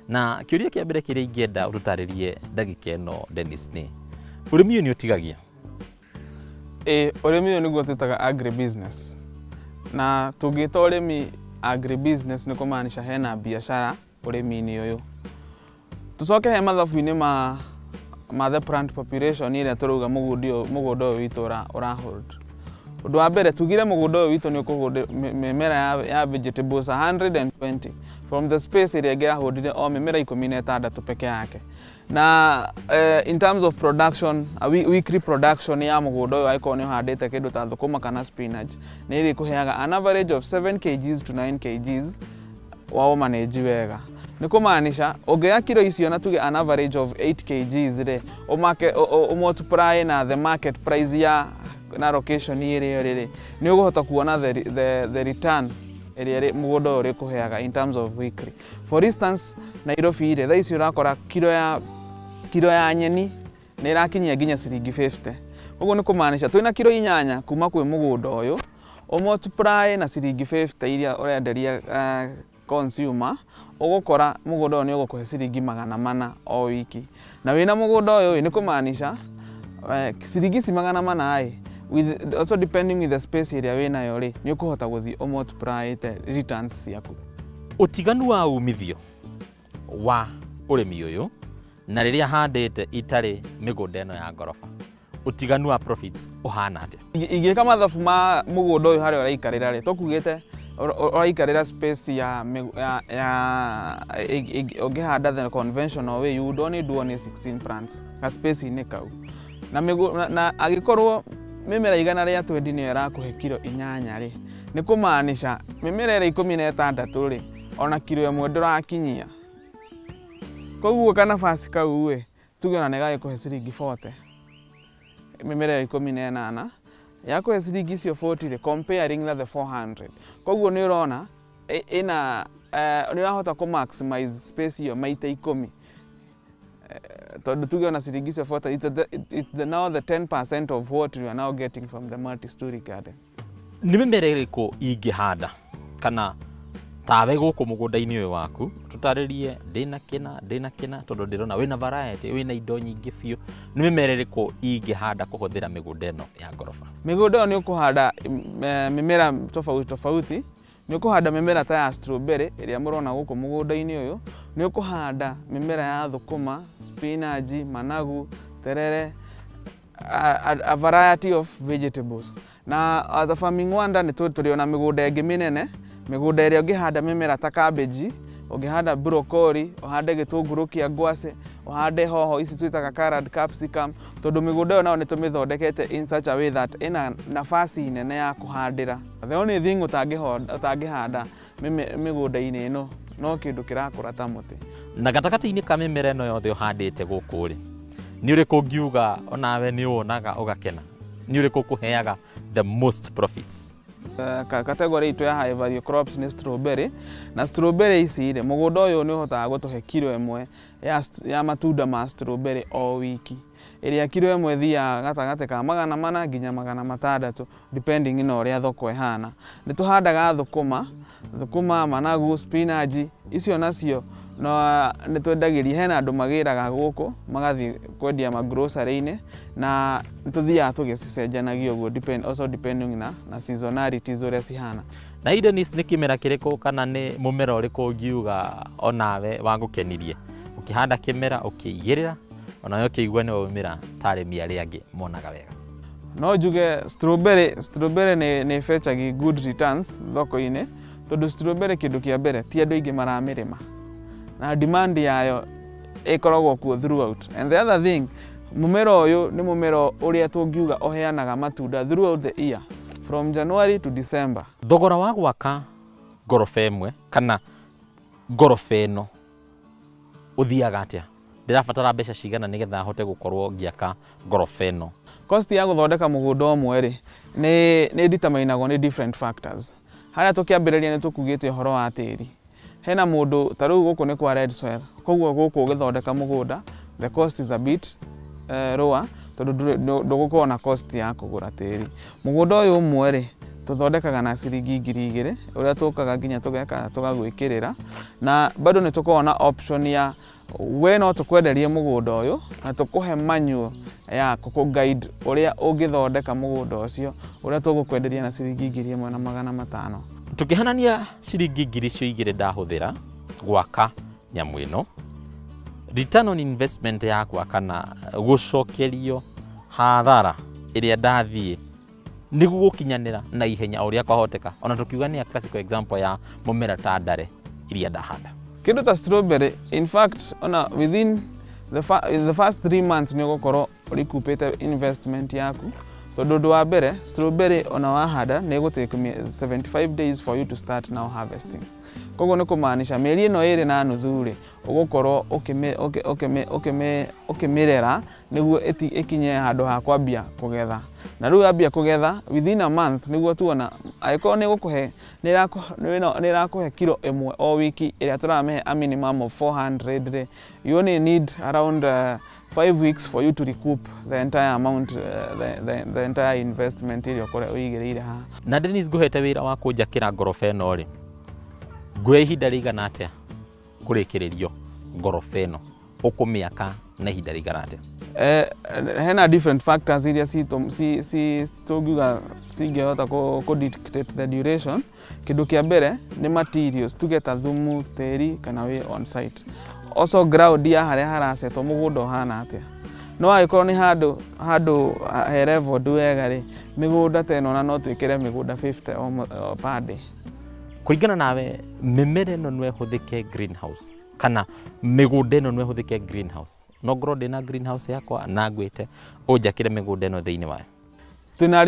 Na kiuria kia mbere kiria ingenda ututaririe ndagika ino Dennis ni urimi uyu ni utigagia urimi uyu niguo twitaga agribusiness na tungita urimi agribusiness ni kumaanisha hena biashara urimi-ini uyu tucoke he mathabu-ini ma the plant population iria turuga mugunda uyu witu urahold. Undu wa mbere tugire mugunda uyu witu ni ukuhunda mimera ya vegetables 120 from the space area ngirahodire o mimera 16 peke yake. Na in terms of production, weekly production ya mugunda uyu aiko ni uhandite kindu ta thukuma kana spinach ni iri kuheaga an average of 7 kgs to 9 kgs wa manage wega. Ni kumaanisha ungeya kilo icio na tuge an average of 8 kgs re multiply na the market price ya na location iri riri ni uguhota kuona the return iri mugunda uri kuheaga in terms of weekly. For instance, Nairobi ire thaici urakora kilo ya nyeni ni irakinyia nginya ciringi 50. Uguo ni kumaanisha twina kilo 8 kuma kwi mugunda uyu multiply na ciringi 50 iria urenderia consumer ugukora mugunda ni ugukuhe ciringi 400 o wiki. Na wina mugunda uyu ni kumaanisha ciringi 400 with also depending with the space area wina yo ri ni ukuhota guthi o multiply returns ciaku. Utiganu wa umithio wa urimi uyu na riria handite itari migunda ino ya ngorofa utiganu wa profits uhana atia? Ingika mathabu ma mugunda uyu hari uraikarira ri tukugite uraikarira space ya ungihanda the conventional way you would only do only 16 plants ka space ini kau na agikorwo mimera igana ria 20 ni irakuhe kilo 8 ri ni kumaanisha mimera ira 16 ri ona kilo 1 ndurakinyia. Koguo kana fasi kau we tuge na nega ikuhe ciringi 40 mimera ya 18 yakuhe ciringi icio 40 ri comparing the 400. Koguo ni urona ina ni urahota ku maximize space iyo maita 10 tondu tuge na ciringi icio 40 it's now the 10% of what you are now getting from the multi-story garden. Ni mimera iriku ingihanda kana tawe guku mugunda-ini uyu waku tutaririe ndina kina tondu ndirona wina variety wina indo nyingi biu ni mimera iriku ingihanda kuhuthira migunda ino ya ngorofa? Migunda ni ukuhanda mimera tofauti ni ukuhanda mimera ta ya strawberry iria murona guku mugunda-ini uyu ni ukuhanda mimera ya thukuma, spinach, managu, terere, a variety of vegetables. Na as a farming wonder ni turiona migunda ingi minene, migunda iria ungihanda mimera ta cabbage, ungihanda broccoli, uhande gitunguru kia ngwacĩ, uhande hoho ici twitaga carrot, capsicum, tondu migunda yo nao ni tumithondekete in such a way that ina nafasi nene ya kuhandira. The only thing utangihanda migunda-ini ino no kindu kirakura ta muti. Na gatakati-ini ka mimera ino yothe uhandite guku ri ni uriku ngiuga onawe ni wonaga ugakena ni uriku kuheaga the most profits? Category itu ya high value crops ni strawberry, na strawberry ici ire mugunda uyu ni uhotaga gutuhe kilo 1 ya matunda ma strawberry o wiki iria kilo 1 thia gatagate ka 400 nginya 600 depending ino uria thoko ihana. Ni tuhandaga thukuma, managu, spinach icio nacio no ni twendagiria hena andu magiraga guku magathi kwendia ma grocery-ini na tuthia tugicenjanagia uguo depending na seasonalities uria cihana. Na Dennis ni kimera kiriku kana ni mumera uriku ngiuga onawe wangukenirie ukihanda kimera ukiigirira ona yo kiigua ni umira tare miari angi monaga wega? No njuge strawberry ni fetchagi good returns thoko-ini tondu strawberry kindu kia mbere ti andu aingi maramirima na demand yayo ikoragwo kuo throughout. And the other thing, mumera uyu ni mumera uria tungiuga uheanaga matunda throughout the year from January to December. Thogora wa gwaka ngorofa imwe kana ngorofa ino uthiaga atia? Ndirabatara mbeca cigana nigetha hote gukorwo ngiaka ngorofa ino? Cost ya guthondeka mugunda umwe ri ni determinagwo ni different factors. Haria tukiambiriria ni tukugite horo wa tiri. Hena mundu taru guku ni kwa red soil, koguo guku ugithondeka mugunda the cost is a bit lower tondu ndugukorwo na cost ya kugura tiri. Mugunda uyu umwe ri tuthondekaga na ciringi 2000 uria tukaga nginya tugeka tugagwikirira na bado ni tukorwo na option ya we no tukwenderie mugunda uyu na tukuhe manual ya ku guide uria ungithondeka mugunda ucio uria tugukwenderia na ciringi 1500. Tukihanania ciringi 2000 ndahuthira gwaka nyamu ino, return on investment yakwa kana gucokerio hathara iria ndathie niguo gukinyanira na ihenya uria kwahoteka, ona tukiuga ni a classical example ya mumera ta ndare iria ndahanda. Kindu ta strawberry, in fact ona within the first 3 months ni ugukorwo recoupete investment yaku, tondu wa mbere strawberry ona wahanda ni gutake 75 days for you to start now harvesting. Koguo ni kumaanisha mieri ino iri na nuthu ri ugukorwo ukimirera niguo ikinye handu ha kwambia kugetha, na riu ambia kugetha within a month niguo tuona aikorwo ni gukuhe ni rakuhe kilo imwe o wiki iria turamehe a minimum of 400. You only need around 5 weeks for you to recoup the entire amount, the entire investment iria ukore uigereire ha. Na Dennis guhete wira wa kunjakira ngorofa ino ri ngwe ihinda rigana atia kurikiririo ngorofa ino ukumiaka na ihinda rigana atia? Hena different factors iria tugiuga cingehota ku dictate the duration. Kindu kia mbere ni materials, tugeta thumu, teri kana we on site. Also ground ya haria harasetwo mugunda uhana atia. No aikorwo ni handu he level wega ri migunda teno na no twikire migunda 50 per day. Kuringana nawe mimera ino no ehuthike greenhouse kana migunda ino no ehuthike greenhouse, no ngorwo ndina greenhouse yakwa na ngwite unjakire migunda ino thiini wayo? Twina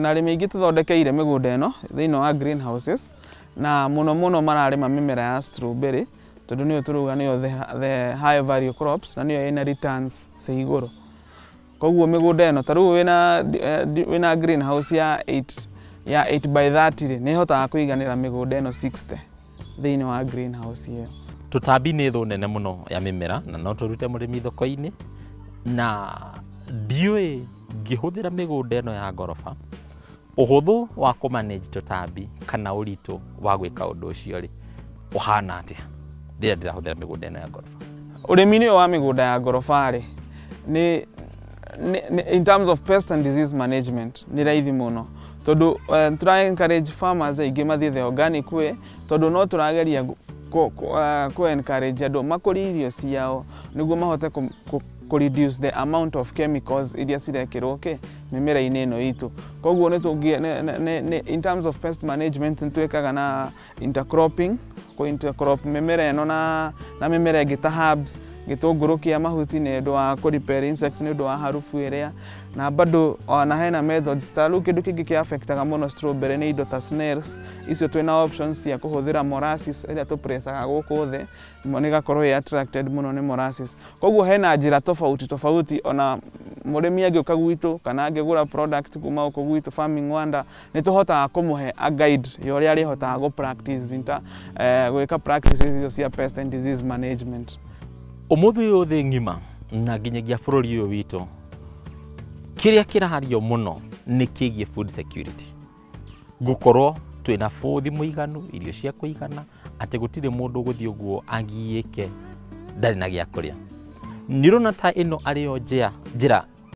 arimi ingi tuthondekeire migunda ino thiini wa greenhouses, na muno mararima mimera ya strawberry tondu niyo turuga niyo the high value crops na niyo ina returns cia iguru. Koguo migunda ino taru wina greenhouse ya 8 by 30 ni hotaga kuiganira migunda ino 60 thiini wa greenhouse iyo. Tutambi ni thu nene muno ya mimera na no turute murimi thoko-ini, na ndiui ngihuthira migunda ino ya ngorofa uhuthu wa kumanage tutambi kana uritu wa gwika undu ucio ri uhana atia rĩrĩa ndĩrahũthĩra mĩgũnda ĩno ya ngorofa? Ũrĩmi-inĩ ũyũ wa mĩgũnda ya ngorofa rĩ ni in terms of pest and disease management ni raithi muno, tondu tura encourage farmers aingĩ mathiĩ the organic way, tondu no turageria ku encourage andu makũrie irio ciao niguo mahote ku reduce the amount of chemicals iria cirekirwo mimera-inĩ ĩno itu. Koguo in terms of pest management nitwikaga na intercropping, intercrop mimera ĩno na mimera ĩngĩ ta herbs, gitunguru kia mahuti ni ndu wa ku repel insects ni ndu wa harufu iria, na bado ona hena methods ta riu kindu kingi kia affectaga muno strawberry ni indo ta snails. Icio twina options cia kuhuthira molasses iria tu pressaga guku thi ni gakorwo ya attracted muno ni molasses. Koguo hena njira tofauti ona murimi agiuka gwitu kana agigura product kuma uko gwitu Farming Wonder ni tuhotaga kumuhe a guide ya uria arihotaga gu practice gwika practices icio cia pest and disease management. Umuthi uyu thi ngima na nginyagia bururi uyu witu kiria kirahario muno ni kigie food security, gukorwo twina food muiganu, irio cia kuigana, ati gutire mundu guthii uguo agiike ndari na gia kuria. Nirona ta ino ario njira